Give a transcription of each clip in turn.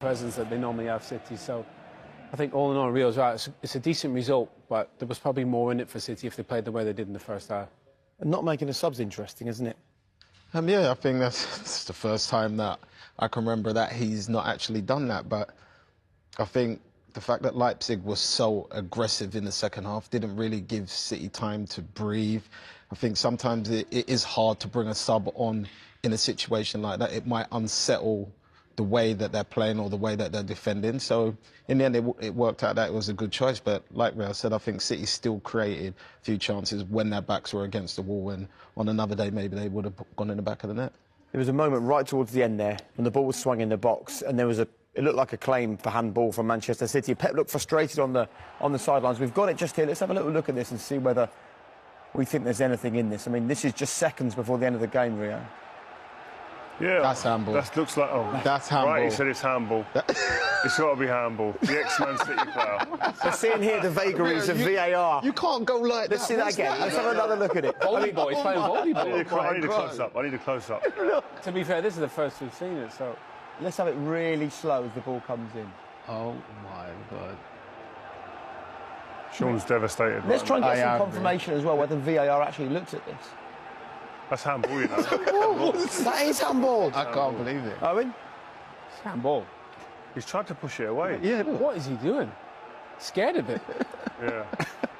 presence that they normally have, City. So I think all in all, Rio's right. It's a decent result, but there was probably more in it for City if they played the way they did in the first half. And not making the subs interesting, isn't it? Yeah, I think that's the first time that I can remember that he's not actually done that. But I think the fact that Leipzig was so aggressive in the second half didn't really give City time to breathe. I think sometimes it is hard to bring a sub on in a situation like that. It might unsettle the way that they're playing or the way that they're defending. So in the end, it worked out that it was a good choice. But like Rio said, I think City still created a few chances when their backs were against the wall, and on another day maybe they would have gone in the back of the net. There was a moment right towards the end there when the ball was swung in the box, and there was it looked like a claim for handball from Manchester City. Pep looked frustrated on the sidelines. We've got it just here. Let's have a little look at this and see whether we think there's anything in this. I mean, this is just seconds before the end of the game, Rio. Yeah, that's handball. That looks like that's handball. Right, he said it's handball. It's got to be handball. The ex-Man City player. We're seeing here the vagaries of VAR. You can't go like that. Let's see that again. Let's have another look at it. Volleyball. He's playing volleyball. I need a close-up. I need a close-up. To be fair, this is the first we've seen it, so let's have it really slow as the ball comes in. Oh my God. Shaun's devastated. Let's try and get some confirmation as well whether VAR actually looked at this. That's handball, you know. That is handball. I can't believe it. Owen? it's handball. He's tried to push it away. Yeah, What is he doing? Scared of it. Yeah.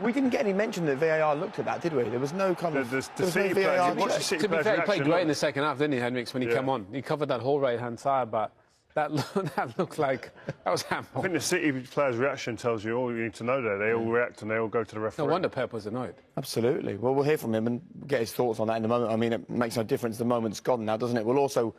We didn't get any mention that VAR looked at that, did we? There was no kind of... The there was City no VAR players, check. To be fair, he played great in the second half, didn't he, Henriks, when he came on? He covered that whole right-hand side, but that looked like that was handball. I think the City players' reaction tells you all you need to know there. They all react and they all go to the referee. No wonder Pep was annoyed. Absolutely. Well, we'll hear from him and get his thoughts on that in a moment. I mean, it makes no difference. The moment's gone now, doesn't it? We'll also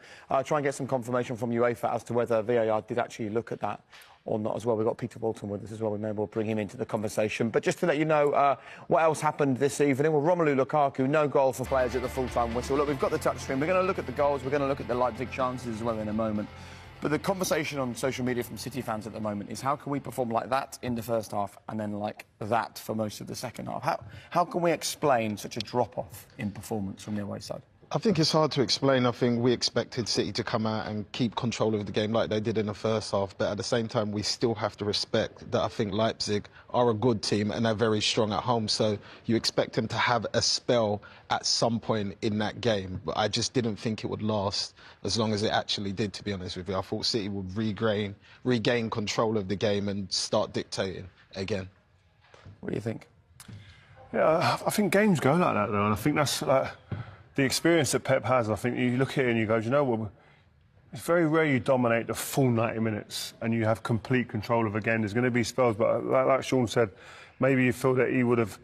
try and get some confirmation from UEFA as to whether VAR did actually look at that or not as well. We've got Peter Bolton with us as well. We may well bring him into the conversation. But just to let you know what else happened this evening. Well, Romelu Lukaku, no goal for players at the full-time whistle. Look, we've got the touchscreen. We're going to look at the goals. We're going to look at the Leipzig chances as well in a moment. But the conversation on social media from City fans at the moment is how can we perform like that in the first half and then like that for most of the second half? How can we explain such a drop-off in performance from the away side? I think it's hard to explain. I think we expected City to come out and keep control of the game like they did in the first half, but at the same time we still have to respect that I think Leipzig are a good team and they're very strong at home, so you expect them to have a spell at some point in that game. But I just didn't think it would last as long as it actually did, to be honest with you. I thought City would regain control of the game and start dictating again. What do you think? Yeah, I think games go like that, though, and I think that's like the experience that Pep has. I think you look at it and you go, do you know what? It's very rare you dominate the full 90 minutes and you have complete control of a game. There's going to be spells, but like Shaun said, maybe you feel that he would have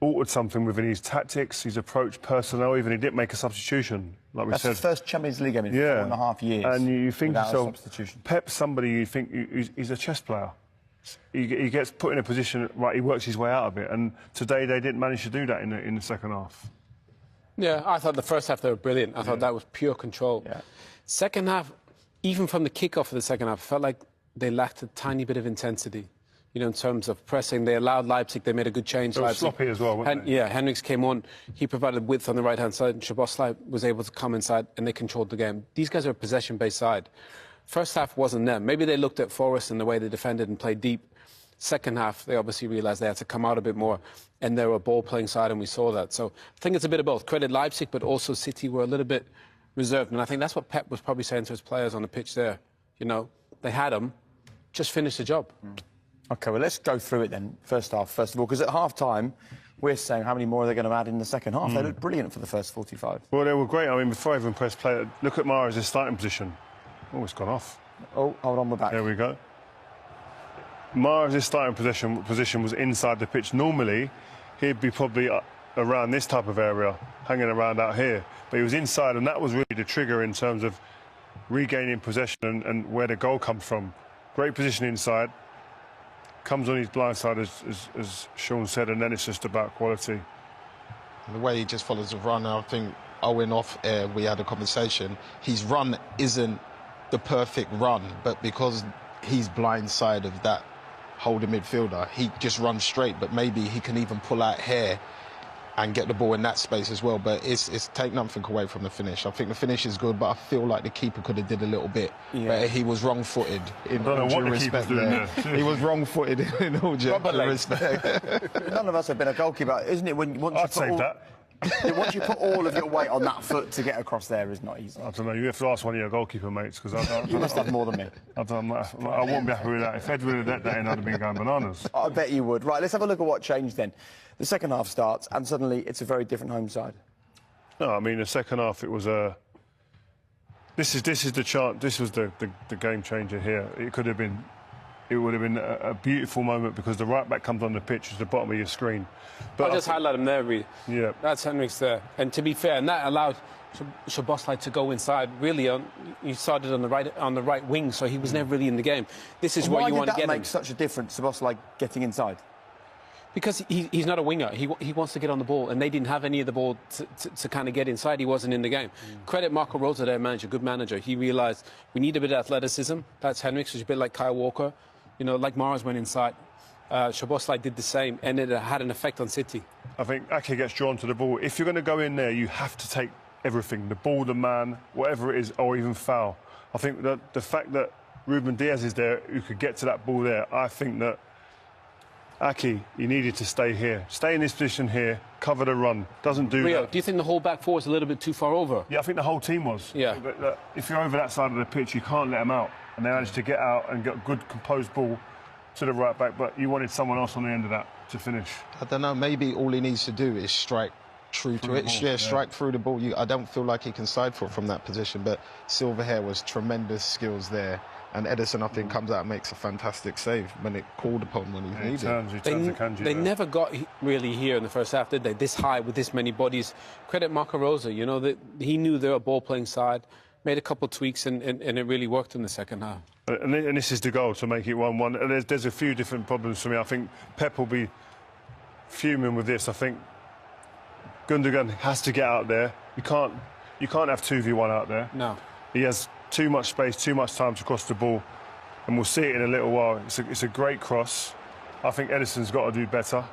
altered something within his tactics, his approach, personnel. Even he didn't make a substitution, like we said. That's the first Champions League game in 4.5 years. And you think to yourself, substitution. Pep's somebody you think he's a chess player. He gets put in a position, right, he works his way out of it. And today they didn't manage to do that in the second half. Yeah, I thought the first half they were brilliant. I thought that was pure control. Yeah. Second half, even from the kick-off of the second half, I felt like they lacked a tiny bit of intensity. You know, in terms of pressing, they allowed Leipzig. They made a good change. They were sloppy as well, weren't they? Yeah, Henriks came on. He provided width on the right-hand side, and Szoboszlai was able to come inside, and they controlled the game. These guys are a possession-based side. First half wasn't them. Maybe they looked at Forest and the way they defended and played deep. Second half, they obviously realised they had to come out a bit more, and they were a ball-playing side, and we saw that. So I think it's a bit of both. Credit Leipzig, but also City were a little bit reserved, and I think that's what Pep was probably saying to his players on the pitch there. You know, they had them, just finish the job. OK, well, let's go through it then, first half, first of all, because at half-time, we're saying how many more are they going to add in the second half? They looked brilliant for the first 45. Well, they were great. I mean, before I even press play, look at Mahrez's starting position. Oh, it's gone off. Oh, hold on, we're back. There we go. Mahrez's starting position was inside the pitch. Normally, he'd be probably around this type of area, hanging around out here. But he was inside, and that was really the trigger in terms of regaining possession and where the goal comes from. Great position inside. Comes on his blind side, as Shaun said, and then it's just about quality. The way he just follows the run, I think Owen off air, we had a conversation. His run isn't the perfect run, but because he's blind side of that holding midfielder, he just runs straight, but maybe he can even pull out here and get the ball in that space as well. But it's take nothing away from the finish. I think the finish is good, but I feel like the keeper could have did a little bit better. He was wrong-footed. In all due respect, he was wrong-footed in all due respect. None of us have been a goalkeeper, isn't it? I'd save that. Once you put all of your weight on that foot to get across there is not easy. I don't know. You have to ask one of your goalkeeper mates because you must have more than me. I wouldn't be happy with that. If Ed would have let that in, I'd have been going bananas. I bet you would. Right, let's have a look at what changed then. The second half starts, and suddenly it's a very different home side. No, I mean the second half it was a. This is the chance. This was the game changer here. It could have been. It would have been a beautiful moment because the right back comes on the pitch at the bottom of your screen. But I'll just highlight him there, really. Yeah. That's Henrik's there. And to be fair, and that allowed Szoboszlai to go inside. Really, he started on the right wing, so he was never really in the game. This is where you want to get him. Why did that make such a difference, Szoboszlai getting inside? Because he's not a winger. He wants to get on the ball, and they didn't have any of the ball to kind of get inside. He wasn't in the game. Credit Marco Rosa, their manager, good manager. He realised we need a bit of athleticism. That's Henrik's, which is a bit like Kyle Walker. You know, like Mars went inside. Szoboszlai did the same, and it had an effect on City. I think Ake gets drawn to the ball. If you're going to go in there, you have to take everything. The ball, the man, whatever it is, or even foul. I think that the fact that Ruben Diaz is there, who could get to that ball there, I think that Ake, he needed to stay here. Stay in this position here, cover the run. Doesn't do Rio, that. do you think the whole back four is a little bit too far over? Yeah, I think the whole team was. Yeah. If you're over that side of the pitch, you can't let them out. And they managed to get out and get a good composed ball to the right back, but you wanted someone else on the end of that to finish. I don't know, maybe all he needs to do is strike true to it. Yeah, strike through the ball. I don't feel like he can side foot from that position, but Silverhair was tremendous skills there. And Edison, I think, comes out and makes a fantastic save when it called upon when he's needed. He turns the Kanji they there. never got really here in the first half, did they? This high with this many bodies. Credit Marco Rosa, you know, that he knew they were a ball-playing side, made a couple of tweaks, and it really worked in the second half. And this is the goal, to make it 1-1. And there's a few different problems for me. I think Pep will be fuming with this. I think Gundogan has to get out there. You can't have 2v1 out there. No. He has too much space, too much time to cross the ball. And we'll see it in a little while. It's a great cross. I think Edison's got to do better.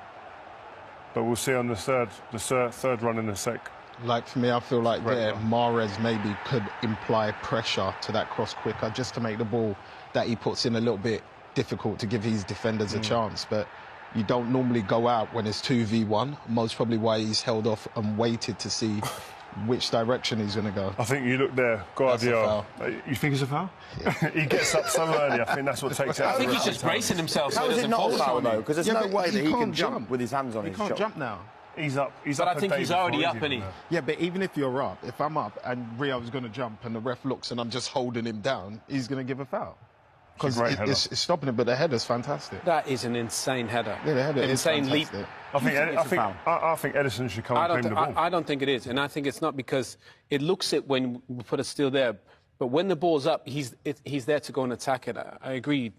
But we'll see on the third run in a sec. Like, for me, I feel like there, Mahrez maybe could imply pressure to that cross quicker, just to make the ball that he puts in a little bit difficult to give his defenders a chance. But you don't normally go out when it's 2v1, most probably why he's held off and waited to see which direction he's going to go. I think you look there, Guardiola. You think it's a foul? Yeah. He gets up so early, I think that's what takes it out. I think he's just bracing himself. How is it not a foul, though? Because there's no way that he can jump with his hands on his shot. He can't jump now. He's up. But I think he's already up, isn't he? Yeah, but even if you're up, if I'm up and Rio's going to jump and the ref looks and I'm just holding him down, he's going to give a foul. Because it's stopping it, but the header's fantastic. That is an insane header. Yeah, the header insane is leap. I think Edison should come and claim the ball. I don't think it is, and I think it's not because it looks it when we put it still there, but when the ball's up, he's there to go and attack it. I agree,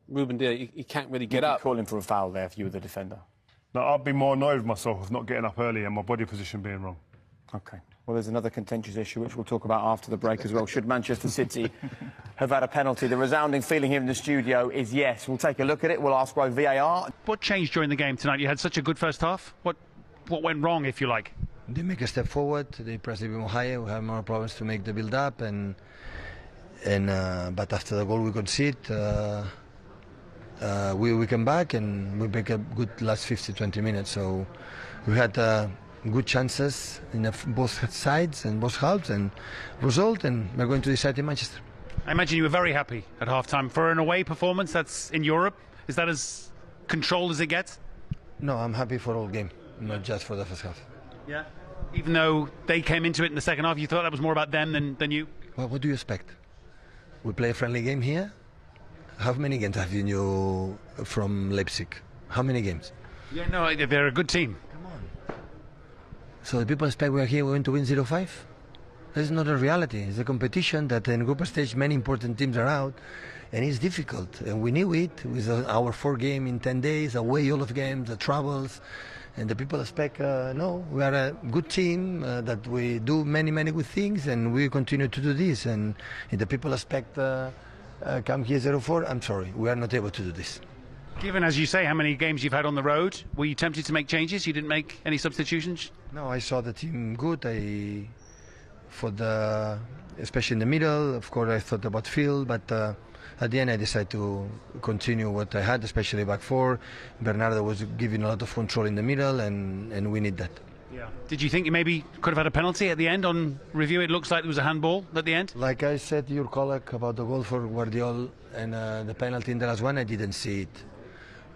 Ruben Diaz, he can't really get up. Calling for a foul there if you were the defender. No, I'd be more annoyed with myself of not getting up early and my body position being wrong. OK. Well, there's another contentious issue, which we'll talk about after the break as well. Should Manchester City have had a penalty? The resounding feeling here in the studio is yes. We'll take a look at it. We'll ask why VAR. What changed during the game tonight? You had such a good first half. What went wrong, if you like? They make a step forward. They press a bit more higher. We have more problems to make the build-up. But after the goal we concede, we come back and we make a good last 50-20 minutes. So we had good chances in both sides and both halves, and result, and we're going to decide in Manchester. I imagine you were very happy at half-time. For an away performance that's in Europe, is that as controlled as it gets? No, I'm happy for all game, not just for the first half. Yeah. Even though they came into it in the second half, you thought that was more about them than you? Well, what do you expect? We play a friendly game here. How many games have you knew from Leipzig? How many games? Yeah, no, they're a good team. Come on. So the people expect we're here, we're going to win 0-5? That's not a reality. It's a competition that in group stage many important teams are out, and it's difficult. And we knew it with our 4 game in 10 days, away all of games, the travels. And the people expect, no, we are a good team, that we do many, many good things, and we continue to do this. And if the people expect come here 0-4, I'm sorry, we are not able to do this. Given, as you say, how many games you've had on the road, were you tempted to make changes? You didn't make any substitutions? No, I saw the team good. Especially in the middle, of course, I thought about Phil, but at the end I decided to continue what I had, especially back four. Bernardo was giving a lot of control in the middle, and we need that. Yeah. Did you think you maybe could have had a penalty at the end? On review, it looks like there was a handball at the end. Like I said to your colleague about the goal for Guardiola and the penalty in the last one, I didn't see it.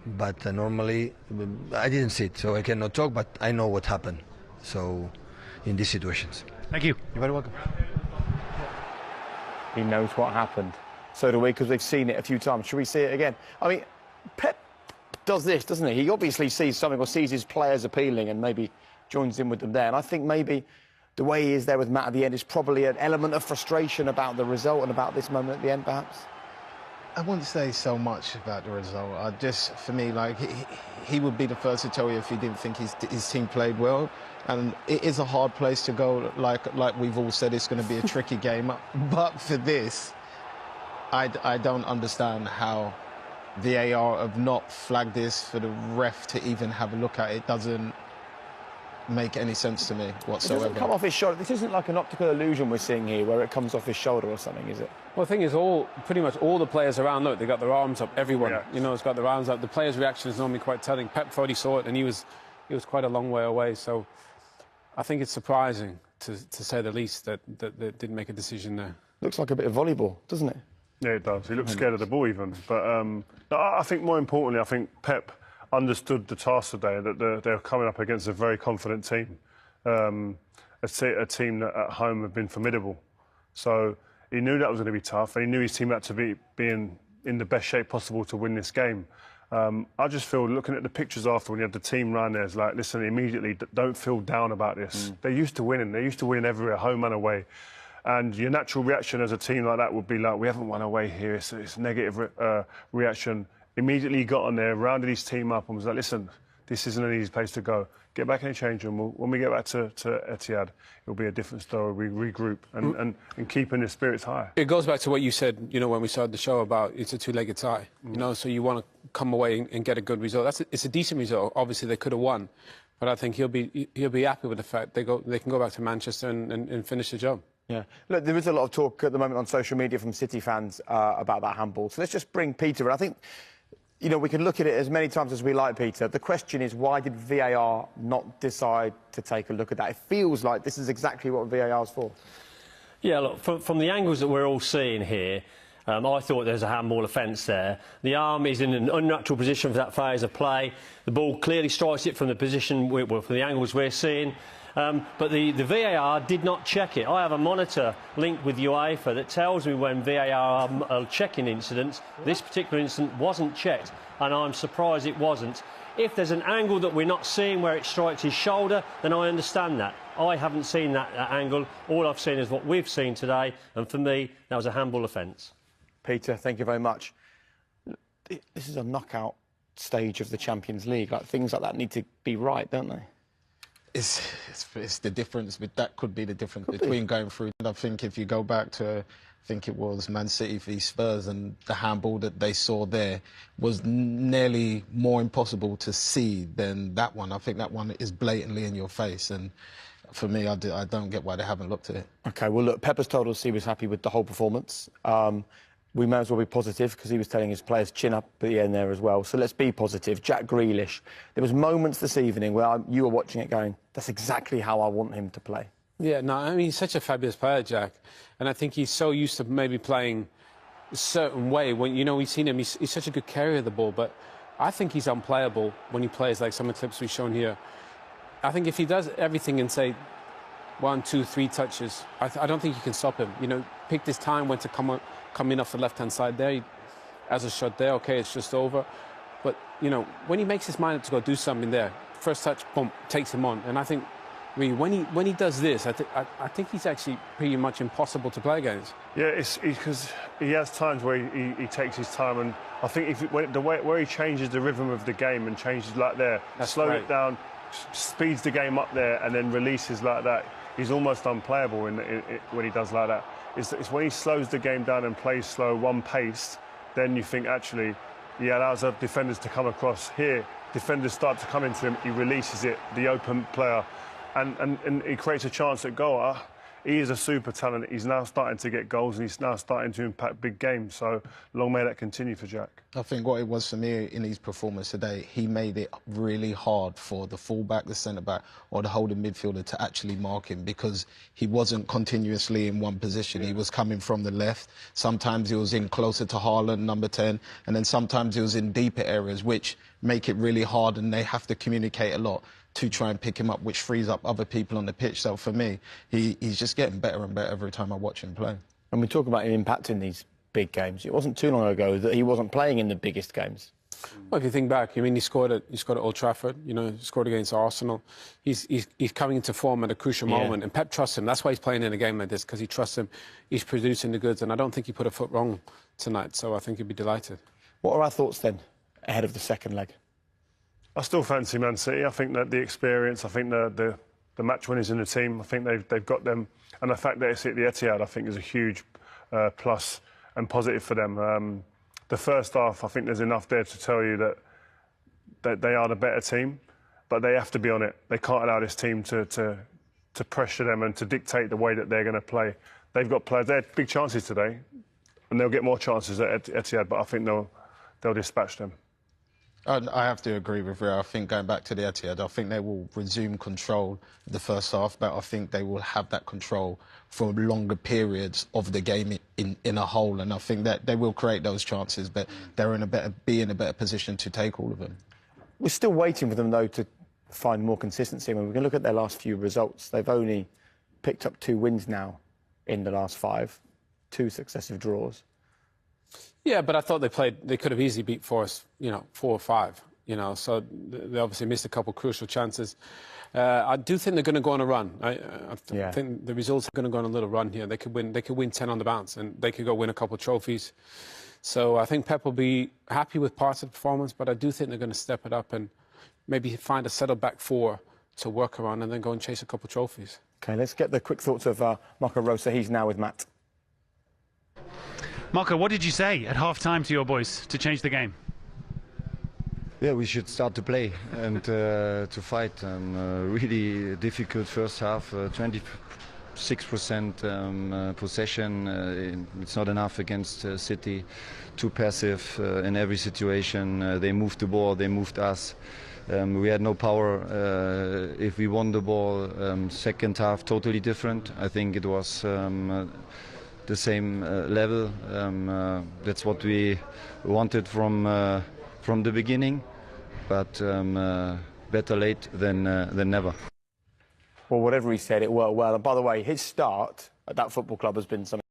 But normally, I didn't see it, so I cannot talk, but I know what happened. So, in these situations. Thank you. You're very welcome. He knows what happened. So do we, because we've seen it a few times. Should we see it again? I mean, Pep does this, doesn't he? He obviously sees something or sees his players appealing and maybe joins in with them there. And I think maybe the way he is there with Matt at the end is probably an element of frustration about the result and about this moment at the end, perhaps. I wouldn't say so much about the result. For me, like, he would be the first to tell you if he didn't think his team played well. And it is a hard place to go, like we've all said, it's going to be a tricky game. But for this, I don't understand how VAR have not flagged this for the ref to even have a look at it. Doesn't make any sense to me whatsoever. It doesn't come off his shoulder. This isn't like an optical illusion we're seeing here where it comes off his shoulder or something, is it? Well, the thing is, pretty much all the players around, look, they got their arms up. Everyone, you know, has got their arms up. The player's reaction is normally quite telling. Pep thought he saw it, and he was quite a long way away. So I think it's surprising, to say the least, that they didn't make a decision there. Looks like a bit of volleyball, doesn't it? Yeah, it does. He looks scared of the ball even. But I think more importantly, I think Pep understood the task today, that they're coming up against a very confident team, a team that at home have been formidable. So he knew that was going to be tough, and he knew his team had to be in the best shape possible to win this game. I just feel, looking at the pictures after when you had the team round there, it's like, listen, immediately, don't feel down about this. They're used to winning. They're used to winning everywhere, home and away. And your natural reaction as a team like that would be like, we haven't won away here. It's a negative reaction. Immediately he got on there, rounded his team up and was like, listen, this isn't an easy place to go. Get back in the change room. When we get back to Etihad, it'll be a different story. We regroup and keeping the spirits high. It goes back to what you said, you know, when we started the show about it's a two-legged tie, you know, so you want to come away and get a good result. It's a decent result. Obviously, they could have won, but I think he'll be happy with the fact they can go back to Manchester and finish the job. Yeah. Look, there is a lot of talk at the moment on social media from City fans about that handball. So let's just bring Peter in. I think, you know, we can look at it as many times as we like, Peter. The question is, why did VAR not decide to take a look at that? It feels like this is exactly what VAR is for. Yeah, look, from the angles that we're all seeing here, I thought there's a handball offence there. The arm is in an unnatural position for that phase of play. The ball clearly strikes it from the position, from the angles we're seeing. But the VAR did not check it. I have a monitor linked with UEFA that tells me when VAR are checking incidents. This particular incident wasn't checked, and I'm surprised it wasn't. If there's an angle that we're not seeing where it strikes his shoulder, then I understand that. I haven't seen that angle. All I've seen is what we've seen today, and for me, that was a handball offence. Peter, thank you very much. This is a knockout stage of the Champions League. Like, things like that need to be right, don't they? It's the difference. That could be the difference between going through. And I think if you go back to, I think it was Man City v Spurs, and the handball that they saw there was nearly more impossible to see than that one. I think that one is blatantly in your face, and for me, I don't get why they haven't looked at it. OK, well, look, Pepper's told us he was happy with the whole performance. We may as well be positive, because he was telling his players chin up at the end there as well. So let's be positive. Jack Grealish. There was moments this evening where you were watching it going, that's exactly how I want him to play. Yeah, no, I mean, he's such a fabulous player, Jack. And I think he's so used to maybe playing a certain way. When, you know, we've seen him, he's such a good carrier of the ball. But I think he's unplayable when he plays like some of the clips we've shown here. I think if he does everything in, say, 1, 2, 3 touches, I don't think you can stop him. You know, picked his time when to come in off the left-hand side there. He has a shot there, OK, it's just over. But, you know, when he makes his mind up to go do something there, first touch, boom, takes him on. And I think, really, when he does this, I think he's actually pretty much impossible to play against. Yeah, it's because he has times where he takes his time, and I think where he changes the rhythm of the game and changes like there, slow it down, speeds the game up there, and then releases like that, he's almost unplayable when he does like that. It's when he slows the game down and plays slow, one pace, then you think, actually, He allows the defenders to come across. Here, defenders start to come into him. He releases it, the open player, and he creates a chance at goal. He is a super talent. He's now starting to get goals and he's now starting to impact big games. So long may that continue for Jack. I think what it was for me in his performance today, he made it really hard for the fullback, the centre-back or the holding midfielder to actually mark him because he wasn't continuously in one position. He was coming from the left. Sometimes he was in closer to Haaland, number 10, and then sometimes he was in deeper areas, which make it really hard and they have to communicate a lot to try and pick him up, which frees up other people on the pitch. So for me, he's just getting better and better every time I watch him play. And we talk about him impacting these big games. It wasn't too long ago that he wasn't playing in the biggest games. Well, if you think back, I mean, he scored at Old Trafford. You know, he scored against Arsenal. He's coming into form at a crucial moment, and Pep trusts him. That's why he's playing in a game like this, because he trusts him. He's producing the goods, and I don't think he put a foot wrong tonight. So I think he'd be delighted. What are our thoughts then ahead of the second leg? I still fancy Man City. I think that the experience, I think the match winners in the team, I think they've got them, and the fact that it's at the Etihad, I think, is a huge plus and positive for them. The first half, I think there's enough there to tell you that they are the better team, but they have to be on it. They can't allow this team to pressure them and to dictate the way that they're going to play. They've got players. They had big chances today, and they'll get more chances at Etihad, but I think they'll dispatch them. I have to agree with Rio. I think going back to the Etihad, I think they will resume control the first half, but I think they will have that control for longer periods of the game in a whole, and I think that they will create those chances, but they're in a better position to take all of them. We're still waiting for them, though, to find more consistency. I mean, we can look at their last few results. They've only picked up 2 wins now in the last 5, 2 successive draws. Yeah, but I thought they could have easily beat Forest, 4 or 5, so they obviously missed a couple of crucial chances. I do think they're going to go on a run. I think the results are going to go on a little run here. They could win 10 on the bounce, and they could go win a couple of trophies. So I think Pep will be happy with parts of the performance, but I do think they're going to step it up and maybe find a settled back 4 to work around and then go and chase a couple of trophies. OK, let's get the quick thoughts of Marco Rosa. He's now with Matt. Marco, what did you say at half-time to your boys to change the game? Yeah, we should start to play and to fight. Really difficult first half, 26% possession. It's not enough against City. Too passive in every situation. They moved the ball, they moved us. We had no power if we won the ball. Second half, totally different. I think it was the same level. That's what we wanted from the beginning, but better late than never. Well, whatever he said, it worked well. And by the way, his start at that football club has been something